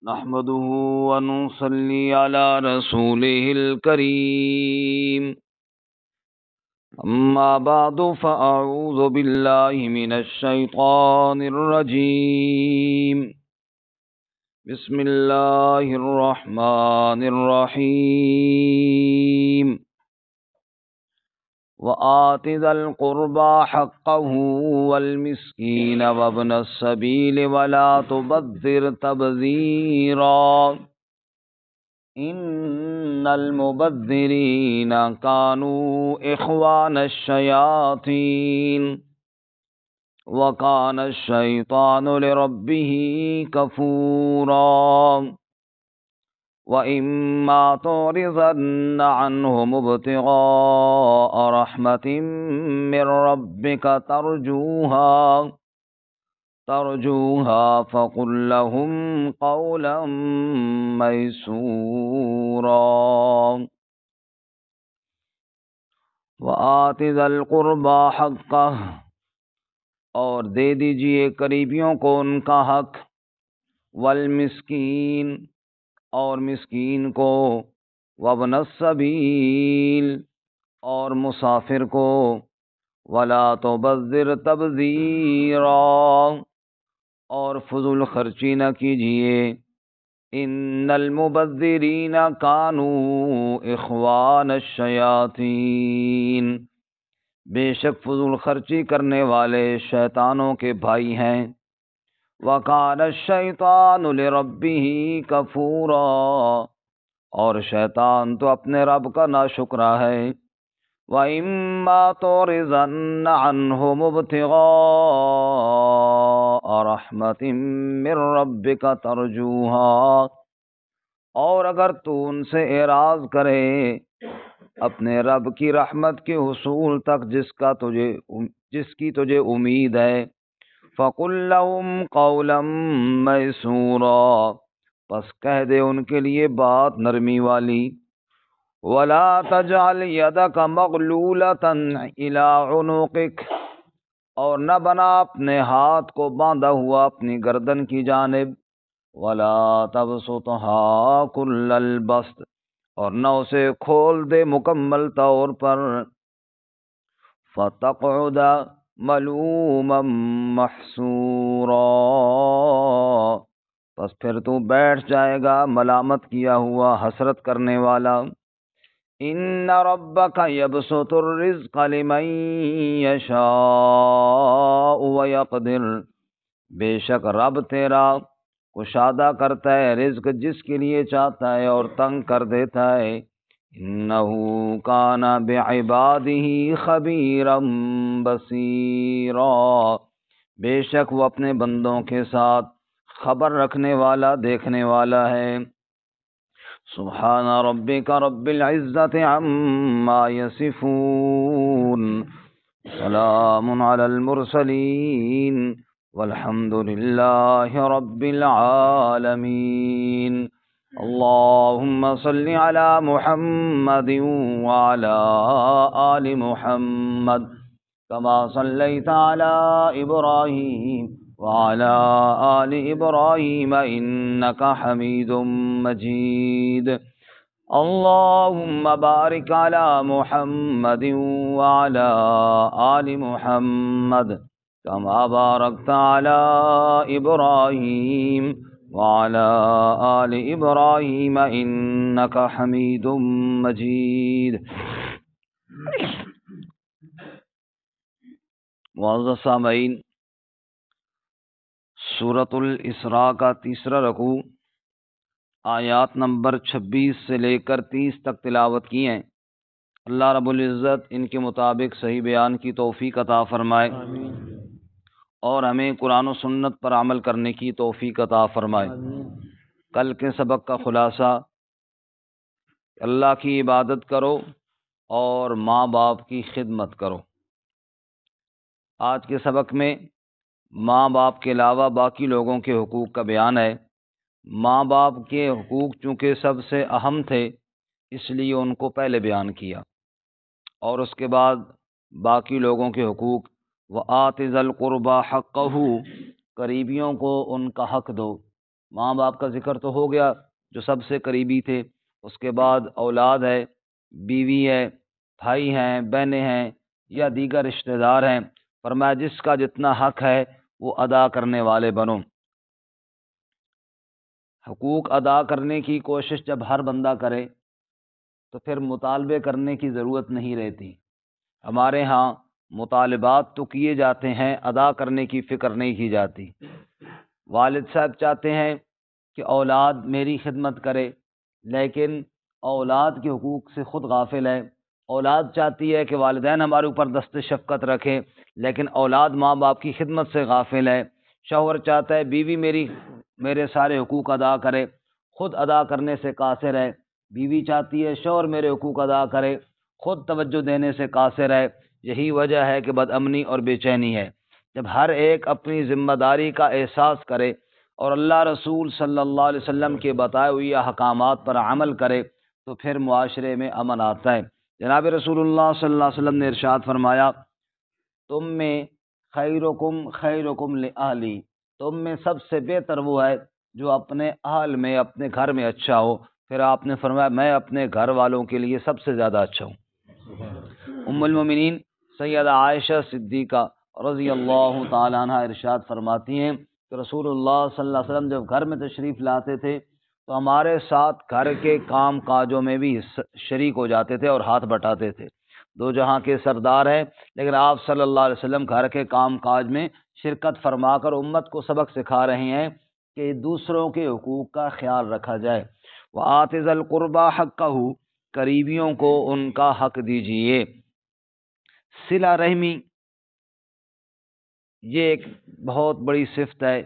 نحمده ونصلي على رسوله الكريم أما بعد فأعوذ بالله من الشيطان الرجيم بسم الله الرحمن الرحيم وآت ذا القربى حقه والمسكين وابن السبيل ولا تبذر تبذيرا إن المبذرين كانوا إخوان الشياطين وكان الشيطان لربه كفورا وإما تعرضن عنهم ابتغاء رحمة من ربك ترجوها فقل لهم قولا ميسورا وآت ذا القربى حقه اور دے دیجئے قریبیوں کو ان کا حق والمسکین اور مسکین کو وابن السبیل اور مسافر کو ولا تبذر تبذیرا اور فضول خرچی نہ کیجیے ان المبذرین کانوا اخوان الشیاطین بے شک فضول خرچی کرنے والے شیطانوں کے بھائی ہیں وَكَانَ الشَّيْطَانُ لِرَبِّهِ كَفُورًا اور شیطان تو اپنے رب کا ناشکرا ہے وَإِمَّا تُعْرِضَنَّ عَنْهُمُ ابْتِغَاءَ رَحْمَةٍ مِّن رَّبِّكَ تَرْجُوهَا اور اگر تو ان سے اعراض کرے اپنے رب کی رحمت کے حصول تک جس کی تجھے امید ہے فَقُلْ لَهُمْ قَوْلًا مَيْسُورًا پس کہہ دے ان کے لیے بات نرمی والی وَلَا تَجْعَلْ يَدَكَ مَغْلُولَةً إِلَىٰ عُنُقِكَ اور نہ بنا اپنے ہاتھ کو باندھا ہوا اپنی گردن کی جانب وَلَا تَبْسُطْهَا كُلَّ الْبَسْطِ اور نہ اسے کھول دے مکمل طور پر فَتَقْعُدَ ملوما محسورا پس پھر تو بیٹھ جائے گا ملامت کیا ہوا حسرت کرنے والا ان ربک یبسط الرزق لمن یشاء ویقدر بے شک رب تیرا کشادہ کرتا ہے رزق جس کے لیے چاہتا ہے اور تنگ کر دیتا ہے انہو کان بعبادہ خبیرا بصیرا بے شک وہ اپنے بندوں کے ساتھ خبر رکھنے والا دیکھنے والا ہے سبحان ربک رب العزت عما یصفون سلام علی المرسلین والحمد للہ رب العالمین اللهم صل على محمد وعلى آل محمد كما صليت على إبراهيم وعلى آل إبراهيم إنك حميد مجيد اللهم بارك على محمد وعلى آل محمد كما باركت على إبراهيم وعلى آل إبراهيم إنك حميد مجيد معزز سامعین سورۃ الاسراء کا تیسرا رکوع آیات نمبر 26 سے لے کر 30 تک تلاوت کی ہیں اللہ رب العزت ان کے مطابق صحیح بیان کی توفیق عطا فرمائے اور ہمیں قرآن و سنت پر عمل کرنے کی توفیق عطا فرمائے کل کے سبق کا خلاصہ اللہ کی عبادت کرو اور ماں باپ کی خدمت کرو آج کے سبق میں ماں باپ کے علاوہ باقی لوگوں کے حقوق کا بیان ہے ماں باپ کے حقوق چونکہ سب سے اہم تھے اس لیے ان کو پہلے بیان کیا اور اس کے بعد باقی لوگوں کے حقوق وَآتِ ذَا الْقُرْبَى حَقَّهُ قریبیوں کو ان کا حق دو ماں باپ کا ذکر تو ہو گیا جو سب سے قریبی تھے، اس کے بعد اولاد ہے، بیوی ہے، بھائی ہیں، بہنیں ہیں یا دیگر رشتہ دار ہیں۔ فرمایا جس کا جتنا حق ہے وہ ادا کرنے والے بنو۔ حقوق ادا کرنے کی کوشش جب ہر بندہ کرے تو پھر مطالبے کرنے کی ضرورت نہیں رہتی۔ ہمارے ہاں مطالبات تو کیے جاتے ہیں، ادا کرنے کی فکر نہیں کی جاتی۔ والد صاحب چاہتے ہیں کہ اولاد میری خدمت کرے، لیکن اولاد کے حقوق سے خود غافل ہے۔ اولاد چاہتی ہے کہ والدین ہمارے اوپر دست شفقت رکھیں، لیکن اولاد ماں باپ کی خدمت سے غافل ہے۔ شوہر چاہتا ہے بیوی میرے سارے حقوق ادا کرے، خود ادا کرنے سے قاصر ہے۔ بیوی چاہتی ہے شوہر میرے حقوق ادا کرے، خود توجہ دینے سے قاصر ہے۔ یہی وجہ ہے کہ بد امنی اور بے چینی ہے۔ جب ہر ایک اپنی ذمہ داری کا احساس کرے اور اللہ رسول صلی اللہ علیہ وسلم کے بتائے ہوئے احکامات پر عمل کرے تو پھر معاشرے میں امن آتا ہے۔ جناب رسول اللہ صلی اللہ علیہ وسلم نے ارشاد فرمایا، تم میں خیرکم لأہلی، تم میں سب سے بہتر وہ ہے جو اپنے اہل میں، اپنے گھر میں اچھا ہو۔ پھر آپ نے فرمایا میں اپنے گھر والوں کے لیے سب سے زیادہ اچھا ہوں۔ ام المومنین سیدہ عائشہ صدیقہ رضی اللہ تعالیٰ عنہ ارشاد فرماتی ہیں کہ رسول اللہ صلی اللہ علیہ وسلم جب گھر میں تشریف لاتے تھے تو ہمارے ساتھ گھر کے کام کاجوں میں بھی شریک ہو جاتے تھے اور ہاتھ بٹاتے تھے۔ دو جہاں کے سردار ہیں، لیکن آپ صلی اللہ علیہ وسلم گھر کے کام کاج میں شرکت فرما کر امت کو سبق سکھا رہے ہیں کہ دوسروں کے حقوق کا خیال رکھا جائے۔ وَآتِ ذِی الْقُرْبَىٰ حَقَّهُ، قریبیوں کو ان کا حق دیجیے۔ صلہ رحمی یہ ایک بہت بڑی صفت ہے۔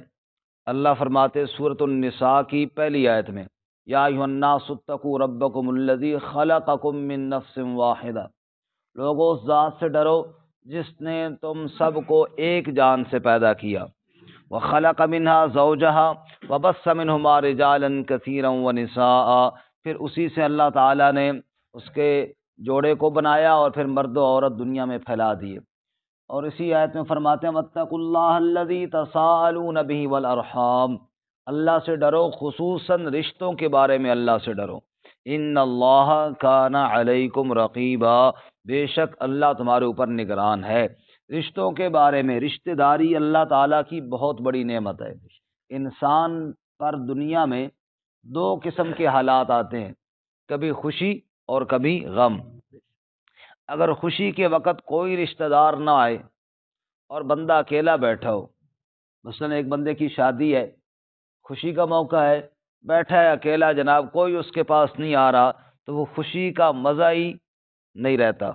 اللہ فرماتے سورۃ النساء کی پہلی آیت میں، یا ایھا الناس اتقوا ربکم الذی خلقکم من نفس واحدہ، لوگوں اس ذات سے ڈرو جس نے تم سب کو ایک جان سے پیدا کیا، وخلق منها زوجها وبث منهما رجالا كثيرا ونساء، پھر اسی سے اللہ تعالیٰ نے اس کے جوڑے کو بنایا اور پھر مرد و عورت دنیا میں پھیلا دیے۔ اور اسی آیت میں فرماتے ہیں واتقوا اللہ الذی تساءلون به والارحام، اللہ سے ڈرو، خصوصاً رشتوں کے بارے میں اللہ سے ڈرو۔ ان اللہ کان علیکم رقیبا، بے شک اللہ تمہارے اوپر نگران ہے۔ رشتوں کے بارے میں، رشتہ داری اللہ تعالیٰ کی بہت بڑی نعمت ہے۔ انسان پر دنیا میں دو قسم کے حالات آتے ہیں، کبھی خوشی اور کبھی غم۔ اگر خوشی کے وقت کوئی رشتہ دار نہ آئے اور بندہ اکیلا بیٹھا ہو، مثلا ایک بندے کی شادی ہے، خوشی کا موقع ہے، بیٹھا ہے اکیلا جناب، کوئی اس کے پاس نہیں آ رہا، تو وہ خوشی کا مزہ ہی نہیں رہتا۔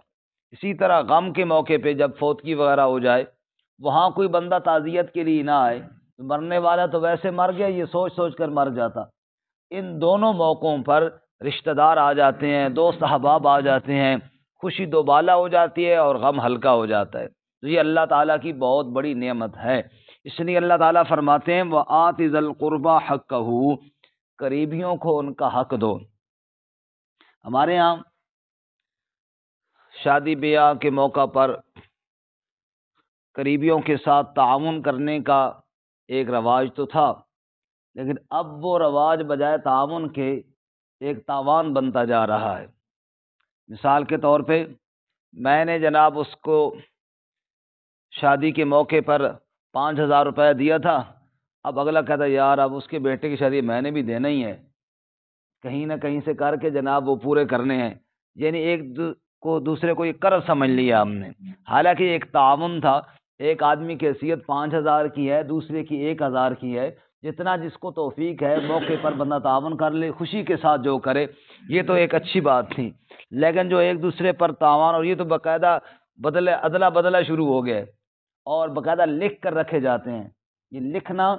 اسی طرح غم کے موقع پہ جب فوتگی وغیرہ ہو جائے، وہاں کوئی بندہ تعزیت کے لیے نہ آئے، مرنے والا تو ویسے مر گیا، یہ سوچ سوچ کر مر جاتا۔ ان دونوں موقعوں پر رشتہ دار آ جاتے ہیں، دوست احباب آ جاتے ہیں، خوشی دوبالا ہو جاتی ہے اور غم ہلکا ہو جاتا ہے۔ تو یہ اللہ تعالیٰ کی بہت بڑی نعمت ہے۔ اس لیے اللہ تعالیٰ فرماتے ہیں وَآتِ ذِی الْقُرْبَىٰ حَقَّهُ، قریبیوں کو ان کا حق دو۔ ہمارے ہاں شادی بیاہ کے موقع پر قریبیوں کے ساتھ تعاون کرنے کا ایک رواج تو تھا، لیکن اب وہ رواج بجائے تعاون کے ایک تاوان بنتا جا رہا ہے۔ مثال کے طور پہ میں نے جناب اس کو شادی کے موقع پر 5,000 روپے دیا تھا، اب اگلا کہتا ہے یار اب اس کے بیٹے کی شادی میں نے بھی دینا ہی ہے، کہیں نہ کہیں سے کر کے جناب وہ پورے کرنے ہیں۔ یعنی ایک کو دوسرے کو یہ قرض سمجھ لیا ہم نے، حالانکہ ایک تعاون تھا۔ ایک آدمی کی حیثیت 5,000 کی ہے، دوسرے کی 1,000 کی ہے، جتنا جس کو توفیق ہے موقع پر بندہ تعاون کر لے، خوشی کے ساتھ جو کرے، یہ تو ایک اچھی بات تھی۔ لیکن جو ایک دوسرے پر تعاون، اور یہ تو باقاعدہ ادلا بدلا شروع ہو گیا اور باقاعدہ لکھ کر رکھے جاتے ہیں۔ یہ لکھنا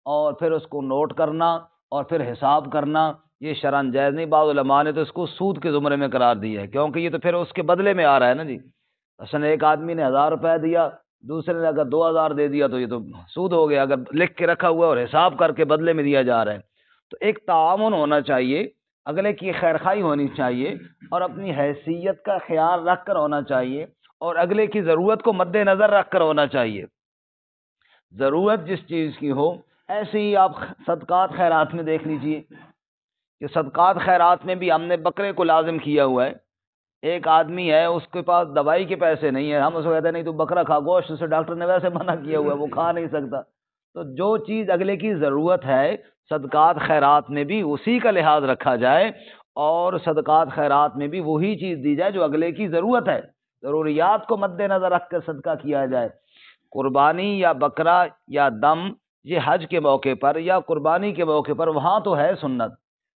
اور پھر اس کو نوٹ کرنا اور پھر حساب کرنا یہ شرعاً جائز نہیں۔ بعض علماء نے تو اس کو سود کے زمرے میں قرار دیا ہے، کیونکہ یہ تو پھر اس کے بدلے میں آ رہا ہے نا جی۔ مثلا ایک آدمی نے 1,000 روپے دیا، دوسرے نے اگر 2,000 دے دیا تو یہ تو سود ہو گیا، اگر لکھ کے رکھا ہوا اور حساب کر کے بدلے میں دیا جا رہا ہے۔ تو ایک تعاون ہونا چاہیے، اگلے کی خیرخواہی ہونی چاہیے اور اپنی حیثیت کا خیال رکھ کر ہونا چاہیے اور اگلے کی ضرورت کو مد نظر رکھ کر ہونا چاہیے۔ ضرورت جس چیز کی ہو ایسے ہی آپ صدقات خیرات میں دیکھ لیجئے کہ صدقات خیرات میں بھی ہم نے بکرے کو لازم کیا ہوا ہے. ایک آدمی ہے اس کے پاس دوائی کے پیسے نہیں ہے، ہم اس کو کہتے ہیں نہیں تو بکرا کھا، گوشت سے ڈاکٹر نے ویسے منع کیا ہوا ہے، وہ کھا نہیں سکتا. تو جو چیز اگلے کی ضرورت ہے صدقات خیرات میں بھی اسی کا لحاظ رکھا جائے، اور صدقات خیرات میں بھی وہی چیز دی جائے جو اگلے کی ضرورت ہے، ضروریات کو مد نظر رکھ کر صدقہ کیا جائے. قربانی یا بکرا یا دم یہ حج کے موقع پر یا قربانی کے موقع پر وہاں تو ہے سنت.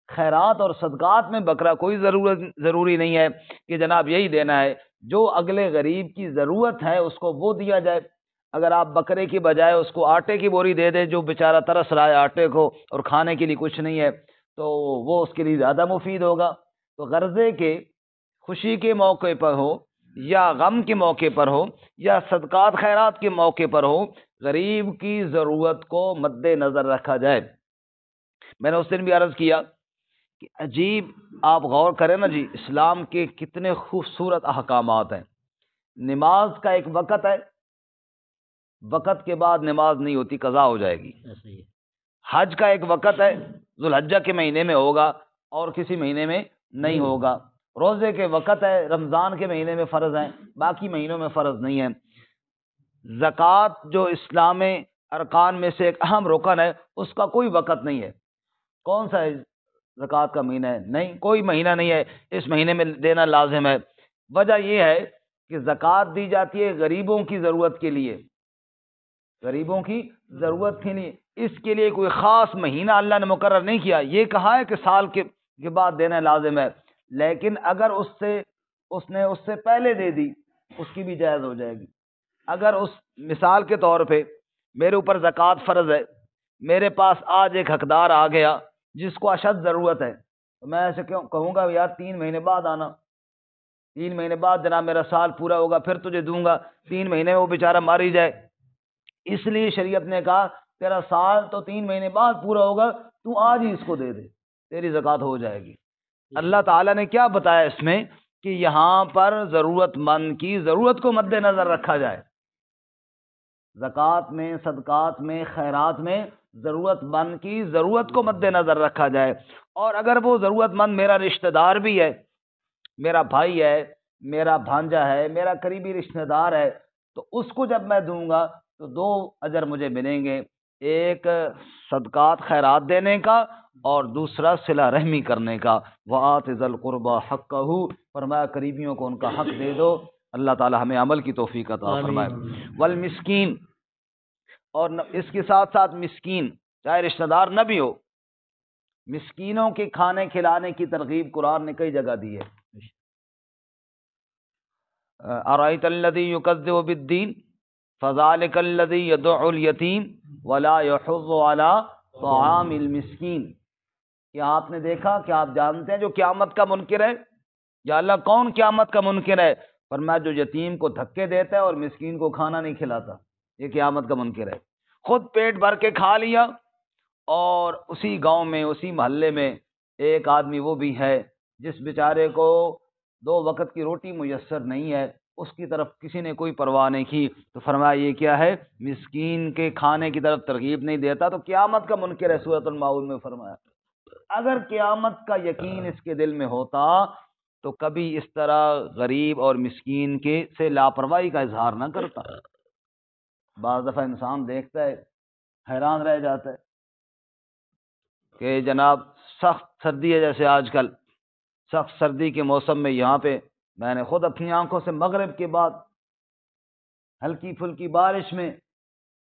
خیرات اور صدقات میں بکرا کوئی ضروری نہیں ہے کہ جناب یہی دینا ہے. جو اگلے غریب کی ضرورت ہے اس کو وہ دیا جائے. اگر آپ بکرے کی بجائے اس کو آٹے کی بوری دے دیں، جو بیچارہ ترس رہا ہے آٹے کو اور کھانے کے لیے کچھ نہیں ہے، تو وہ اس کے لیے زیادہ مفید ہوگا. تو غرضے کے خوشی کے موقع پر ہو یا غم کے موقع پر ہو یا صدقات خیرات کے موقع پر ہو، غریب کی ضرورت کو مد نظر رکھا جائے. میں نے اس دن بھی عرض کیا کہ عجیب آپ غور کریں نا جی، اسلام کے کتنے خوبصورت احکامات ہیں. نماز کا ایک وقت ہے، وقت کے بعد نماز نہیں ہوتی، قضا ہو جائے گی. حج کا ایک وقت ہے، ذوالحجہ کے مہینے میں ہوگا اور کسی مہینے میں نہیں ہوگا. روزے کے وقت ہے، رمضان کے مہینے میں فرض ہیں، باقی مہینوں میں فرض نہیں ہے. زکوٰۃ جو اسلام ارکان میں سے ایک اہم رکن ہے، اس کا کوئی وقت نہیں ہے. کون سا ہے زکوٰۃ کا مہینہ ہے؟ نہیں، کوئی مہینہ نہیں ہے اس مہینے میں دینا لازم ہے. وجہ یہ ہے کہ زکوٰۃ دی جاتی ہے غریبوں کی ضرورت کے لیے، غریبوں کی ضرورت کے لیے. اس کے لیے کوئی خاص مہینہ اللہ نے مقرر نہیں کیا. یہ کہا ہے کہ سال کے بعد دینا لازم ہے، لیکن اگر اس نے اس سے پہلے دے دی اس کی بھی جائز ہو جائے گی. اگر اس مثال کے طور پہ میرے اوپر زکوٰۃ فرض ہے، میرے پاس آج ایک حقدار آ گیا جس کو اشد ضرورت ہے، تو میں ایسے کیوں کہوں گا یار 3 مہینے بعد آنا، 3 مہینے بعد جناب میرا سال پورا ہوگا پھر تجھے دوں گا، 3 مہینے میں وہ بیچارہ مار ہی جائے. اس لیے شریعت نے کہا تیرا سال تو 3 مہینے بعد پورا ہوگا، تو آج ہی اس کو دے دے، تیری زکوٰۃ ہو جائے گی. اللہ تعالیٰ نے کیا بتایا اس میں کہ یہاں پر ضرورت مند کی ضرورت کو مد نظر رکھا جائے. زکوٰۃ میں، صدقات میں، خیرات میں ضرورت مند کی ضرورت کو مد نظر رکھا جائے. اور اگر وہ ضرورت مند میرا رشتہ دار بھی ہے، میرا بھائی ہے، میرا بھانجا ہے، میرا قریبی رشتہ دار ہے، تو اس کو جب میں دوں گا تو 2 اجر مجھے ملیں گے، ایک صدقات خیرات دینے کا اور دوسرا صلہ رحمی کرنے کا. وآت ذی القربى حقہ، فرمایا قریبیوں کو ان کا حق دے دو. اللہ تعالی ہمیں عمل کی توفیق عطا فرمائے. والمسکین، اور اس کے ساتھ ساتھ مسکین چاہے رشتہ دار نہ بھی ہو، مسکینوں کے کھانے کھلانے کی ترغیب قرآن نے کئی جگہ دی ہے. ارأیت الذی یکذب بالدین فذلک الذی یدع الیتیم ولا یحض علی طعام المسکین. کیا آپ نے دیکھا، کیا آپ جانتے ہیں جو قیامت کا منکر ہے؟ یا اللہ کون قیامت کا منکر ہے؟ فرمایا جو یتیم کو دھکے دیتا ہے اور مسکین کو کھانا نہیں کھلاتا، یہ قیامت کا منکر ہے. خود پیٹ بھر کے کھا لیا، اور اسی گاؤں میں، اسی محلے میں ایک آدمی وہ بھی ہے جس بیچارے کو 2 وقت کی روٹی میسر نہیں ہے، اس کی طرف کسی نے کوئی پرواہ نہیں کی. تو فرمایا یہ کیا ہے؟ مسکین کے کھانے کی طرف ترغیب نہیں دیتا، تو قیامت کا منکر ہے. سورۃ الماؤن میں فرمایا اگر قیامت کا یقین اس کے دل میں ہوتا تو کبھی اس طرح غریب اور مسکین کے سے لاپرواہی کا اظہار نہ کرتا. بعض دفعہ انسان دیکھتا ہے حیران رہ جاتا ہے کہ جناب سخت سردی ہے، جیسے آج کل سخت سردی کے موسم میں یہاں پہ میں نے خود اپنی آنکھوں سے مغرب کے بعد ہلکی پھلکی بارش میں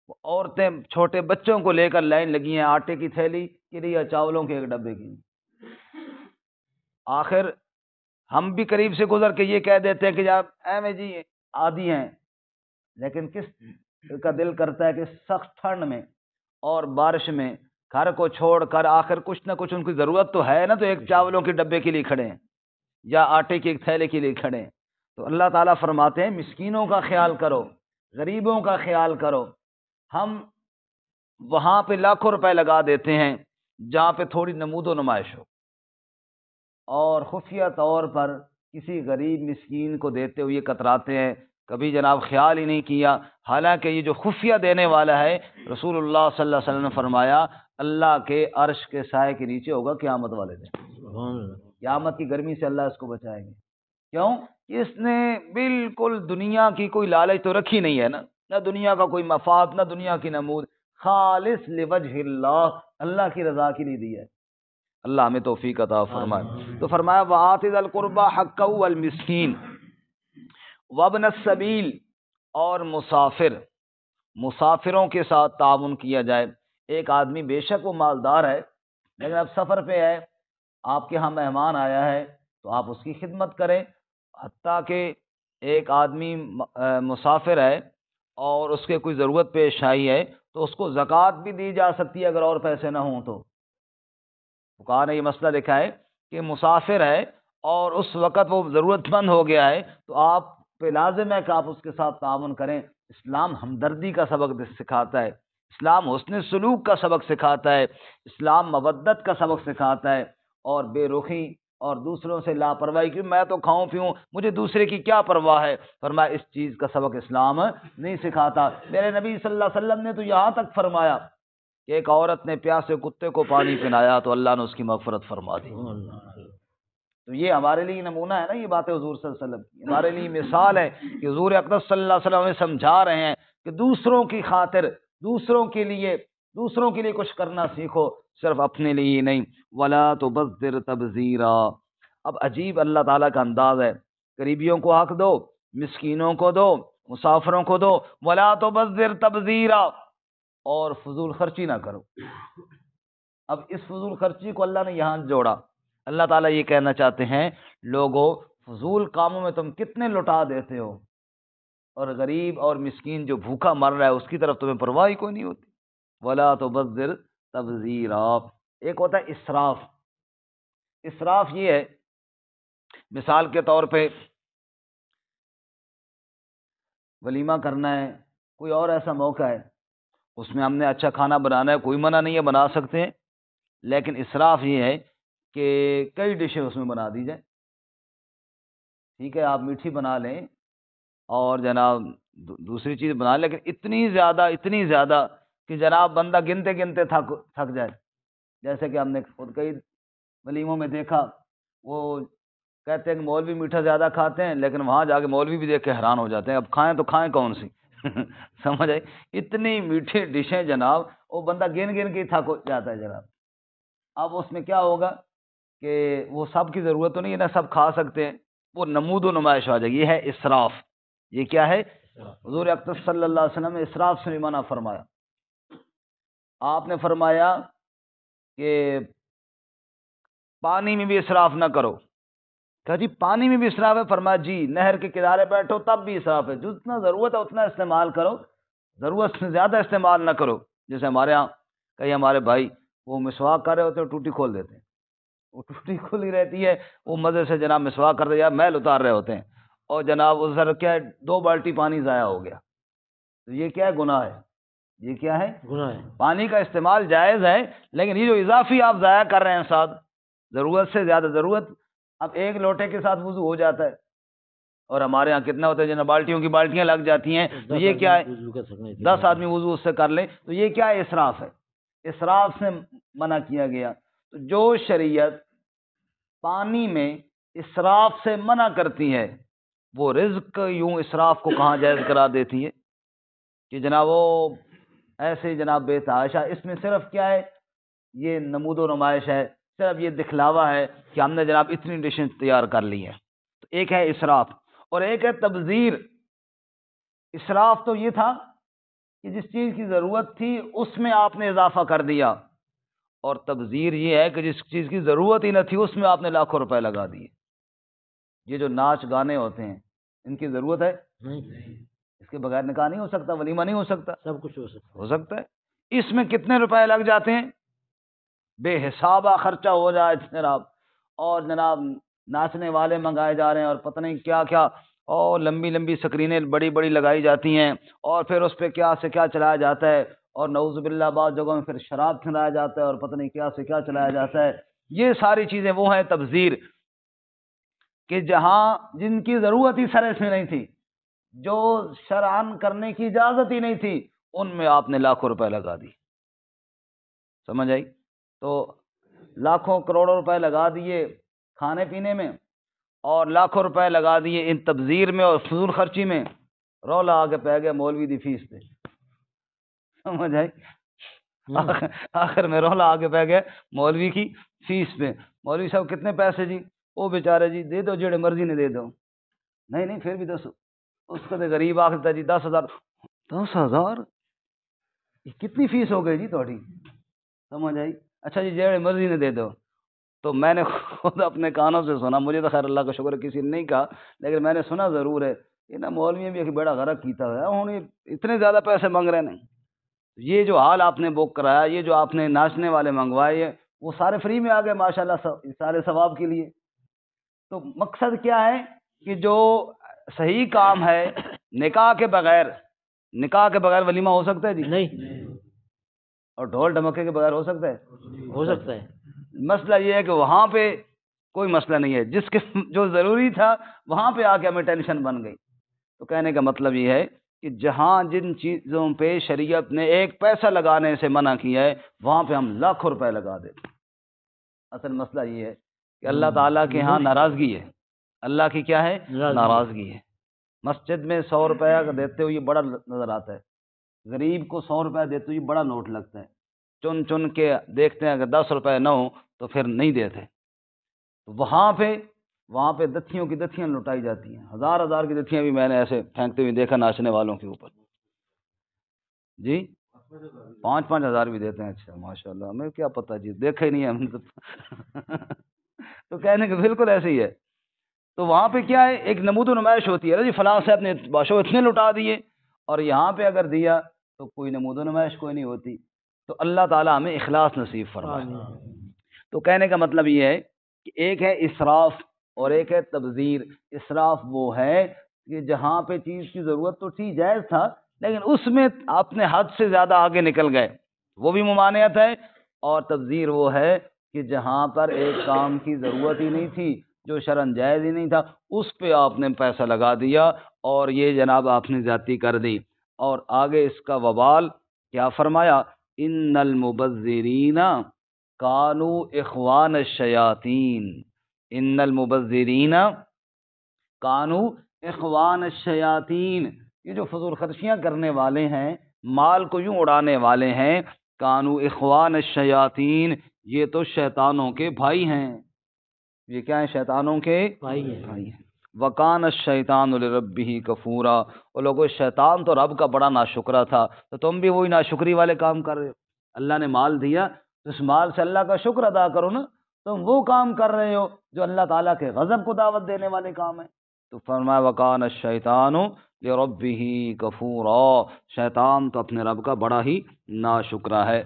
عورتیں چھوٹے بچوں کو لے کر لائن لگی ہیں آٹے کی تھیلی کے لیے یا چاولوں کے ایک ڈبے کی. آخر ہم بھی قریب سے گزر کے یہ کہہ دیتے ہیں کہ آپ ایویں جی عادی ہیں، لیکن کس کا دل کرتا ہے کہ سخت ٹھنڈ میں اور بارش میں گھر کو چھوڑ کر آخر کچھ نہ کچھ ان کی ضرورت تو ہے نا، تو ایک چاولوں کے ڈبے کے لیے کھڑے ہیں یا آٹے کے ایک تھیلے کے لیے کھڑے ہیں. تو اللہ تعالیٰ فرماتے ہیں مسکینوں کا خیال کرو، غریبوں کا خیال کرو. ہم وہاں پہ لاکھوں روپے لگا دیتے ہیں جہاں پہ تھوڑی نمود و نمائش ہو، اور خفیہ طور پر کسی غریب مسکین کو دیتے ہوئے کتراتے ہیں کبھی جناب خیال ہی نہیں کیا، حالانکہ یہ جو خفیہ دینے والا ہے، رسول اللہ صلی اللہ علیہ وسلم نے فرمایا اللہ کے عرش کے سائے کے نیچے ہوگا قیامت والے دن، قیامت کی گرمی سے اللہ اس کو بچائیں گے۔ کیوں؟ اس نے بالکل دنیا کی کوئی لالچ تو رکھی نہیں ہے نا، نہ دنیا کا کوئی مفاد، نہ دنیا کی نمود، خالص لوجہ اللہ، اللہ کی رضا کے لیے دی ہے۔ اللہ ہمیں توفیق عطا فرمائے۔ تو فرمایا وآت ذی القربى حقہ والمسکین وابن السبیل، اور مسافروں کے ساتھ تعاون کیا جائے۔ ایک آدمی بے شک وہ مالدار ہے لیکن اب سفر پہ ہے، آپ کے ہاں مہمان آیا ہے تو آپ اس کی خدمت کریں۔ حتیٰ کہ ایک آدمی مسافر ہے اور اس کے کوئی ضرورت پیش آئی ہے تو اس کو زکوٰۃ بھی دی جا سکتی ہے اگر اور پیسے نہ ہوں تو۔ فقہاء نے یہ مسئلہ لکھا ہے کہ مسافر ہے اور اس وقت وہ ضرورت مند ہو گیا ہے تو آپ پہ لازم ہے کہ آپ اس کے ساتھ تعاون کریں۔ اسلام ہمدردی کا سبق سکھاتا ہے، اسلام حسن سلوک کا سبق سکھاتا ہے، اسلام مودت کا سبق سکھاتا ہے، اور بے رخی اور دوسروں سے لاپرواہی کہ میں تو کھاؤں پیوں مجھے دوسرے کی کیا پرواہ ہے، فرمایا اس چیز کا سبق اسلام نہیں سکھاتا۔ میرے نبی صلی اللہ علیہ وسلم نے تو یہاں تک فرمایا کہ ایک عورت نے پیاسے کتے کو پانی پلایا تو اللہ نے اس کی مغفرت فرما دی۔ تو یہ ہمارے لیے نمونہ ہے نا، یہ باتیں حضور صلی اللہ علیہ وسلم کی ہمارے لیے مثال ہے کہ حضور اقدس صلی اللہ علیہ وسلم ہمیں سمجھا رہے ہیں کہ دوسروں کی خاطر، دوسروں کے لیے کچھ کرنا سیکھو، صرف اپنے لیے ہی نہیں۔ ولا تبذر تبذیرا، اب عجیب اللہ تعالیٰ کا انداز ہے، قریبیوں کو حق دو، مسکینوں کو دو، مسافروں کو دو، ولا تبذر تبذیرا، اور فضول خرچی نہ کرو۔ اب اس فضول خرچی کو اللہ نے یہاں جوڑا۔ اللہ تعالیٰ یہ کہنا چاہتے ہیں لوگوں فضول کاموں میں تم کتنے لٹا دیتے ہو، اور غریب اور مسکین جو بھوکا مر رہا ہے اس کی طرف تمہیں پرواہ کوئی نہیں ہوتی۔ ولا تبذر تبذیرا۔ ایک ہوتا ہے اسراف۔ اسراف یہ ہے، مثال کے طور پہ ولیمہ کرنا ہے، کوئی اور ایسا موقع ہے اس میں ہم نے اچھا کھانا بنانا ہے، کوئی منع نہیں ہے، بنا سکتے ہیں، لیکن اسراف یہ ہے کہ کئی ڈشیں اس میں بنا دی جائیں۔ ٹھیک ہے آپ میٹھی بنا لیں اور جناب دوسری چیز بنا لیں، لیکن اتنی زیادہ کہ جناب بندہ گنتے گنتے تھک جائے۔ جیسے کہ ہم نے خود کئی ولیموں میں دیکھا، وہ کہتے ہیں کہ مولوی میٹھا زیادہ کھاتے ہیں، لیکن وہاں جا کے مولوی بھی دیکھ کے حیران ہو جاتے ہیں، اب کھائیں تو کھائیں کون سی؟ سمجھ آئی؟ اتنی میٹھی ڈشیں جناب، وہ بندہ گن گن کے تھک جاتا ہے جناب۔ اب اس میں کیا ہوگا کہ وہ سب کی ضرورت تو نہیں ہے نا، سب کھا سکتے ہیں، وہ نمود و نمائش آ جائے گی۔ یہ ہے اسراف۔ یہ کیا ہے؟ حضور اقدس صلی اللہ علیہ وسلم نے اسراف سے منع فرمایا۔ آپ نے فرمایا کہ پانی میں بھی اسراف نہ کرو۔ کہا جی پانی میں بھی اسراف ہے؟ فرمایا جی، نہر کے کنارے بیٹھو تب بھی اسراف ہے، جتنا ضرورت ہے اتنا استعمال کرو، ضرورت سے زیادہ استعمال نہ کرو۔ جیسے ہمارے ہاں کئی ہمارے بھائی وہ مسواک کر رہے ہوتے ہیں، ٹوٹی کھول دیتے ہیں، وہ ٹوٹی کھلی رہتی ہے، وہ مزے سے جناب مسواک کر رہے یا میل اتار رہے ہوتے ہیں، اور جناب اس سر کیا ہے 2 بالٹی پانی ضائع ہو گیا، تو یہ کیا ہے؟ گناہ ہے۔ یہ کیا ہے؟ گناہ ہے۔ پانی کا استعمال جائز ہے، لیکن یہ جو اضافی آپ ضائع کر رہے ہیں ساتھ، ضرورت سے زیادہ، ضرورت اب ایک لوٹے کے ساتھ وضو ہو جاتا ہے، اور ہمارے ہاں کتنا ہوتا ہے جناب بالٹیوں کی بالٹیاں لگ جاتی ہیں، تو یہ کیا ہے؟ 10 آدمی وضو اس سے کر لیں، تو یہ کیا ہے؟ اسراف ہے۔ اسراف سے منع کیا گیا۔ تو جو شریعت پانی میں اسراف سے منع کرتی ہے، وہ رزق یوں اسراف کو کہاں جائز کرا دیتی ہے کہ جناب وہ ایسے جناب بے تحاشا، اس میں صرف کیا ہے؟ یہ نمود و نمائش ہے، صرف یہ دکھلاوا ہے کہ ہم نے جناب اتنی ڈشیں تیار کر لی ہیں۔ تو ایک ہے اسراف، اور ایک ہے تبذیر۔ اسراف تو یہ تھا کہ جس چیز کی ضرورت تھی اس میں آپ نے اضافہ کر دیا، اور تبذیر یہ ہے کہ جس چیز کی ضرورت ہی نہ تھی اس میں آپ نے لاکھوں روپے لگا دیے۔ یہ جو ناچ گانے ہوتے ہیں ان کی ضرورت ہے؟ اس کے بغیر نکاح نہیں ہو سکتا، ولیمہ نہیں ہو سکتا، سب کچھ ہو سکتا ہے۔ اس میں کتنے روپے لگ جاتے ہیں، بے حسابہ خرچہ ہو جائے جناب، اور جناب ناچنے والے منگائے جا رہے ہیں اور پتہ نہیں کیا کیا، اور لمبی لمبی سکرینیں بڑی بڑی لگائی جاتی ہیں، اور پھر اس پہ کیا سے کیا چلایا جاتا ہے، اور نعوذ باللہ بعض جگہوں میں پھر شراب کھلایا جاتا ہے، اور پتہ نہیں کیا سے کیا چلایا جاتا ہے۔ یہ ساری چیزیں وہ ہیں تبذیر کہ جہاں جن کی ضرورت ہی سر اس میں نہیں تھی، جو شرعاً کرنے کی اجازت ہی نہیں تھی، ان میں آپ نے لاکھوں روپے لگا دی. سمجھ آئی؟ تو لاکھوں کروڑوں روپے لگا دیے کھانے پینے میں، اور لاکھوں روپے لگا دیے ان تبذیر میں اور فضول خرچی میں. رولا آگے پہ گیا مولوی دی فیس پہ. سمجھ آئی؟ آخر میں رولا آگے پہ گیا مولوی کی فیس پہ. مولوی صاحب کتنے پیسے جی؟ وہ بیچارے جی دے دو جڑے مرضی نے دے دو. نہیں پھر بھی 10. اس کو تو غریب آخر جی 10,000. 10,000 کتنی فیس ہو گئی جی تھوڑی؟ سمجھ آئی؟ اچھا جی جڑے مرضی نے دے دو. تو میں نے خود اپنے کانوں سے سنا، مجھے تو خیر اللہ کا شکر کسی نے نہیں کہا، لیکن میں نے سنا ضرور ہے. یہ مولوی بھی ایک بڑا غرق کیتا ہے، ہوں اتنے زیادہ پیسے مانگ رہے ہیں. یہ جو حال آپ نے بک کرایا، یہ جو آپ نے ناچنے والے منگوائے، وہ سارے فری میں آ گئے ماشاءاللہ، سارے ثواب کے لیے. تو مقصد کیا ہے کہ جو صحیح کام ہے، نکاح کے بغیر ولیمہ ہو سکتا ہے جی؟ نہیں اور ڈھول ڈھمکے کے بغیر ہو سکتا ہے؟ ہو سکتا ہے. مسئلہ یہ ہے کہ وہاں پہ کوئی مسئلہ نہیں ہے، جس کے جو ضروری تھا وہاں پہ آ کے ہمیں ٹینشن بن گئی. تو کہنے کا مطلب یہ ہے کہ جہاں جن چیزوں پہ شریعت نے ایک پیسہ لگانے سے منع کیا ہے، وہاں پہ ہم لاکھوں روپے لگا دیتے. اصل مسئلہ یہ ہے کہ اللہ تعالیٰ کے ہاں ناراضگی ہے. اللہ کی کیا ہے؟ ناراضگی ہے. مسجد میں 100 روپیہ دیتے ہوئے بڑا نظر آتا ہے، غریب کو 100 روپیہ دیتے ہوئے بڑا نوٹ لگتا ہے. چن کے دیکھتے ہیں، اگر 10 روپے نہ ہو تو پھر نہیں دیتے. وہاں پہ دتھیوں کی دتھیاں لٹائی جاتی ہیں. ہزار کی دتھیاں بھی میں نے ایسے پھینکتے ہوئے دیکھا ناچنے والوں کے اوپر. جی 5,000 بھی دیتے ہیں. اچھا ماشاء اللہ، ہمیں کیا پتہ جی، دیکھا ہی نہیں ہے ہم تو. تو کہنے کہ بالکل ایسے ہی ہے. تو وہاں پہ کیا ہے، ایک نمود و نمائش ہوتی ہے جی، فلاں صاحب نے باشو اتنے لٹا دیے، اور یہاں پہ اگر دیا تو کوئی نمود و نمائش کوئی نہیں ہوتی. تو اللہ تعالیٰ ہمیں اخلاص نصیب فرمائے. تو کہنے کا مطلب یہ ہے کہ ایک ہے اسراف اور ایک ہے تبذیر. اسراف وہ ہے کہ جہاں پہ چیز کی ضرورت تو تھی، جائز تھا، لیکن اس میں آپ نے حد سے زیادہ آگے نکل گئے، وہ بھی ممانعت ہے. اور تبذیر وہ ہے کہ جہاں پر ایک کام کی ضرورت ہی نہیں تھی، جو شرعاً جائز ہی نہیں تھا، اس پہ آپ نے پیسہ لگا دیا، اور یہ جناب آپ نے زیادتی کر دی. اور آگے اس کا وبال کیا فرمایا؟ ان المبذرین کانوا اخوان الشیاطین. ان المبذرین کانوا اخوان الشیاطین. یہ جو فضول خرچیاں کرنے والے ہیں، مال کو یوں اڑانے والے ہیں، کانوا اخوان الشیاطین، یہ تو شیطانوں کے بھائی ہیں. یہ کیا ہیں؟ شیطانوں کے بھائی ہیں. وکان الشیطان لربہ کفورا. وہ لوگوں، شیطان تو رب کا بڑا ناشکرا تھا. تو تم بھی وہی ناشکری والے کام کر رہے ہو. اللہ نے مال دیا تو اس مال سے اللہ کا شکر ادا کرو نا. تم وہ کام کر رہے ہو جو اللہ تعالیٰ کے غضب کو دعوت دینے والے کام ہیں. تو فرمایا وکان الشیطان لربہ کفورا. شیطان تو اپنے رب کا بڑا ہی ناشکرا ہے.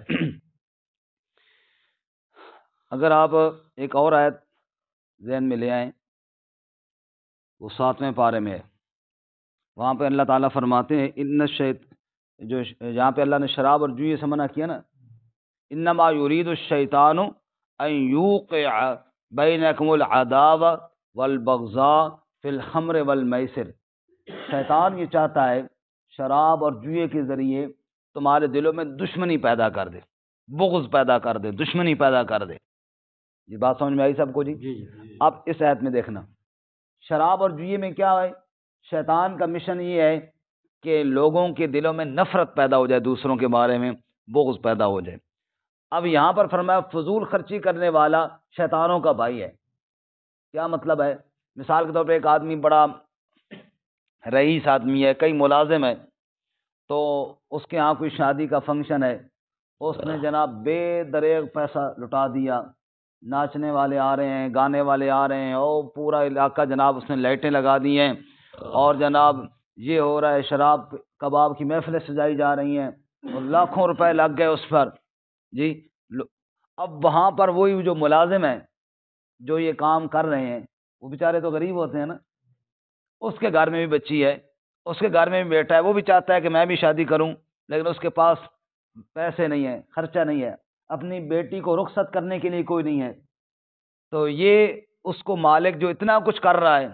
اگر آپ ایک اور آیت ذہن میں لے آئیں، وہ 7ویں پارے میں ہے. وہاں پہ اللہ تعالیٰ فرماتے ہیں جو جہاں پہ اللہ نے شراب اور جوئے سے منع کیا نا، انما یرید الشیطان ان یوقع بینکم العداوۃ والبغضاء فی الخمر والمیسر. شیطان یہ چاہتا ہے شراب اور جوئے کے ذریعے تمہارے دلوں میں دشمنی پیدا کر دے، بغض پیدا کر دے، دشمنی پیدا کر دے. یہ بات سمجھ میں آئی سب کو جی؟ اب اس آیت میں دیکھنا، شراب اور جوئے میں کیا ہے؟ شیطان کا مشن یہ ہے کہ لوگوں کے دلوں میں نفرت پیدا ہو جائے، دوسروں کے بارے میں بغض پیدا ہو جائے. اب یہاں پر فرمایا فضول خرچی کرنے والا شیطانوں کا بھائی ہے. کیا مطلب ہے؟ مثال کے طور پہ ایک آدمی بڑا رئیس آدمی ہے، کئی ملازم ہے، تو اس کے ہاں کوئی شادی کا فنکشن ہے، اس نے جناب بے دریغ پیسہ لٹا دیا. ناچنے والے آ رہے ہیں، گانے والے آ رہے ہیں، اور پورا علاقہ جناب اس نے لائٹیں لگا دی ہیں، اور جناب یہ ہو رہا ہے، شراب کباب کی محفلیں سجائی جا رہی ہیں، اور لاکھوں روپے لگ گئے اس پر جی. اب وہاں پر وہی جو ملازم ہیں جو یہ کام کر رہے ہیں، وہ بیچارے تو غریب ہوتے ہیں نا. اس کے گھر میں بھی بچی ہے، اس کے گھر میں بھی بیٹا ہے، وہ بھی چاہتا ہے کہ میں بھی شادی کروں، لیکن اس کے پاس پیسے نہیں ہیں، خرچہ نہیں ہے، اپنی بیٹی کو رخصت کرنے کے لیے کوئی نہیں ہے. تو یہ اس کو مالک جو اتنا کچھ کر رہا ہے،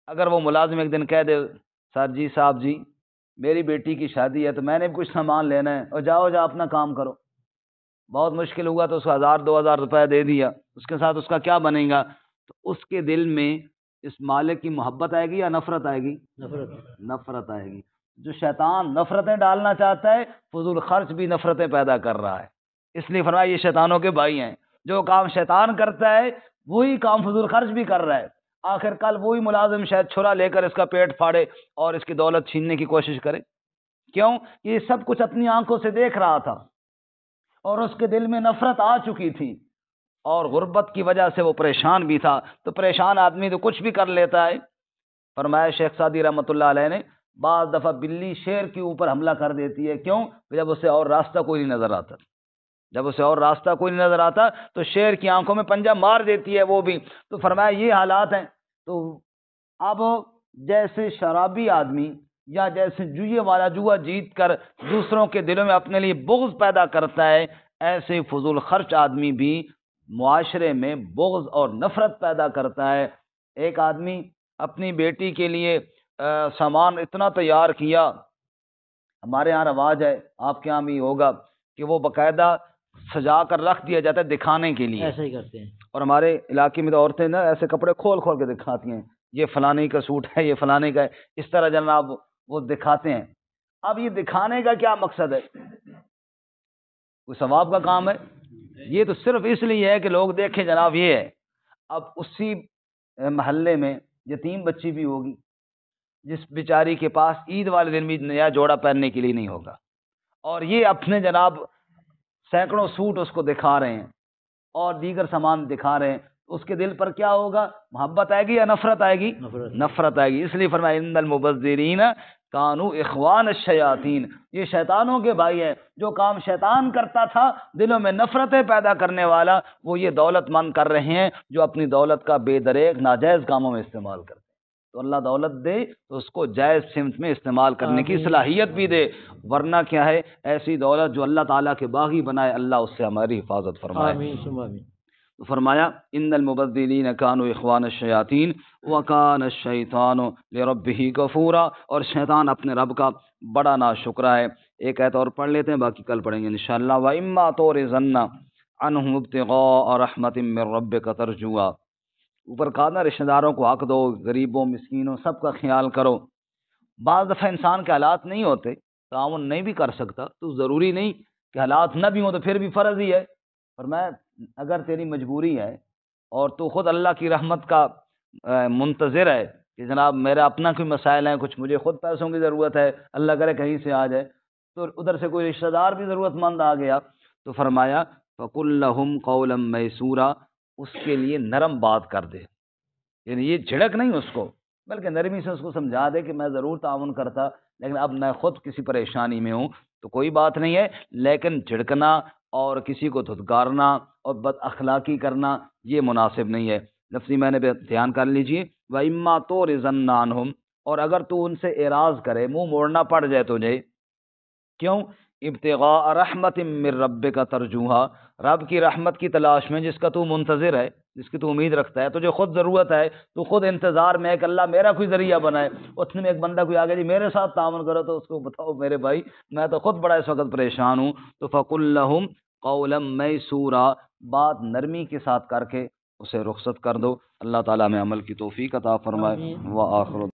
اگر وہ ملازم ایک دن کہہ دے سر جی صاحب جی میری بیٹی کی شادی ہے تو میں نے بھی کچھ سامان لینا ہے، اور جاؤ اپنا کام کرو. بہت مشکل ہوا تو اس کو 1000-2000 روپے دے دیا، اس کے ساتھ اس کا کیا بنے گا؟ تو اس کے دل میں اس مالک کی محبت آئے گی یا نفرت آئے گی؟ نفرت آئے گی. جو شیطان نفرتیں ڈالنا چاہتا ہے، فضول خرچ بھی نفرتیں پیدا کر رہا ہے. اس لیے فرمایا یہ شیطانوں کے بھائی ہیں. جو کام شیطان کرتا ہے وہی کام فضول خرچ بھی کر رہا ہے. آخر کل وہی ملازم شاید چھرا لے کر اس کا پیٹ پھاڑے اور اس کی دولت چھیننے کی کوشش کرے. کیوں؟ یہ سب کچھ اپنی آنکھوں سے دیکھ رہا تھا اور اس کے دل میں نفرت آ چکی تھی، اور غربت کی وجہ سے وہ پریشان بھی تھا. تو پریشان آدمی تو کچھ بھی کر لیتا ہے. فرمایا شیخ سعدی رحمۃ اللہ علیہ نے بعض دفعہ بلی شیر کے اوپر حملہ کر دیتی ہے. کیوں؟ جب اسے اور راستہ کوئی نہیں نظر آتا. جب اسے اور راستہ کوئی نہیں نظر آتا تو شیر کی آنکھوں میں پنجہ مار دیتی ہے وہ بھی. تو فرمایا یہ حالات ہیں. تو اب جیسے شرابی آدمی یا جیسے جوئے والا جوا جیت کر دوسروں کے دلوں میں اپنے لیے بغض پیدا کرتا ہے، ایسے فضول خرچ آدمی بھی معاشرے میں بغض اور نفرت پیدا کرتا ہے. ایک آدمی اپنی بیٹی کے لیے سامان اتنا تیار کیا، ہمارے یہاں رواج ہے، آپ کے یہاں بھی ہوگا، کہ وہ باقاعدہ سجا کر رکھ دیا جاتا ہے دکھانے کے لیے. ایسا ہی کرتے ہیں. اور ہمارے علاقے میں تو عورتیں نا ایسے کپڑے کھول کھول کے دکھاتی ہیں، یہ فلانے کا سوٹ ہے، یہ فلانے کا ہے، اس طرح جناب وہ دکھاتے ہیں. اب یہ دکھانے کا کیا مقصد ہے؟ کوئی ثواب کا کام ہے؟ یہ تو صرف اس لیے ہے کہ لوگ دیکھیں جناب یہ ہے. اب اسی محلے میں یتیم بچی بھی ہوگی جس بیچاری کے پاس عید والے دن بھی نیا جوڑا پہننے کے لیے نہیں ہوگا، اور یہ اپنے جناب سینکڑوں سوٹ اس کو دکھا رہے ہیں اور دیگر سامان دکھا رہے ہیں. اس کے دل پر کیا ہوگا؟ محبت آئے گی یا نفرت آئے گی؟ نفرت آئے گی. اس لیے فرمایا ان المبذرین کانوا اخوان الشیاطین، یہ شیطانوں کے بھائی ہیں. جو کام شیطان کرتا تھا دلوں میں نفرتیں پیدا کرنے والا، وہ یہ دولت مند کر رہے ہیں جو اپنی دولت کا بے دریغ ناجائز کاموں میں استعمال کرتے ہیں. تو اللہ دولت دے تو اس کو جائز سمت میں استعمال کرنے کی صلاحیت بھی دے، ورنہ کیا ہے ایسی دولت جو اللہ تعالیٰ کے باغی بنائے، اللہ اس سے ہماری حفاظت فرمائے. آمین. تو فرمایا ان المبذرین کانوا اخوان الشیاطین وکان الشیطان لربہ غفورا، اور شیطان اپنے رب کا بڑا ناشکرا ہے. ایک آیت اور پڑھ لیتے ہیں، باقی کل پڑھیں گے انشاءاللہ. وَإِمَّا تُعْرِضَنَّ عَنْهُمُ ابْتِغَاءَ رَحْمَةٍ مِّن رَّبِّكَ تَرْجُوهَا. اوپر کہا نا رشتہ داروں کو حق دو، غریبوں مسکینوں سب کا خیال کرو. بعض دفعہ انسان کے حالات نہیں ہوتے، تعاون نہیں بھی کر سکتا، تو ضروری نہیں کہ حالات نہ بھی ہوں تو پھر بھی فرض ہی ہے. اور میں اگر تیری مجبوری ہے اور تو خود اللہ کی رحمت کا منتظر ہے کہ جناب میرا اپنا کوئی مسائل ہیں، کچھ مجھے خود پیسوں کی ضرورت ہے، اللہ کرے کہیں سے آ جائے، تو ادھر سے کوئی رشتہ دار بھی ضرورت مند آ گیا، تو فرمایا فَقُل لَّهُمْ قَوْلًا مَيْسُورًا، اس کے لیے نرم بات کر دے. یعنی یہ جھڑک نہیں اس کو، بلکہ نرمی سے اس کو سمجھا دے کہ میں ضرور تعاون کرتا، لیکن اب میں خود کسی پریشانی میں ہوں تو کوئی بات نہیں ہے. لیکن جھڑکنا اور کسی کو دھتکارنا اور بد اخلاقی کرنا یہ مناسب نہیں ہے. لفظی میں نے دھیان کر لیجئے. وَإِمَّا تُعْرِضَنَّ عَنْهُمْ، اور اگر تو ان سے اعراض کرے، منہ موڑنا پڑ جائے تجھے، کیوں؟ ابتغاء رحمت من ربک ترجوہا، رب کی رحمت کی تلاش میں جس کا تو منتظر ہے، جس کی تو امید رکھتا ہے، تجھے خود ضرورت ہے، تو خود انتظار میں ہے کہ اللہ میرا کوئی ذریعہ بنائے. اتنے میں ایک بندہ کوئی آگے جی میرے ساتھ تعاون کرو، تو اس کو بتاؤ میرے بھائی میں تو خود بڑا اس وقت پریشان ہوں. تو فَقُل لَّهُمْ قَوْلًا مَيْسُورًا، بات نرمی کے ساتھ کر کے اسے رخصت کر دو. اللہ تعالیٰ میں عمل کی توفیق عطا فرمائے. وآخر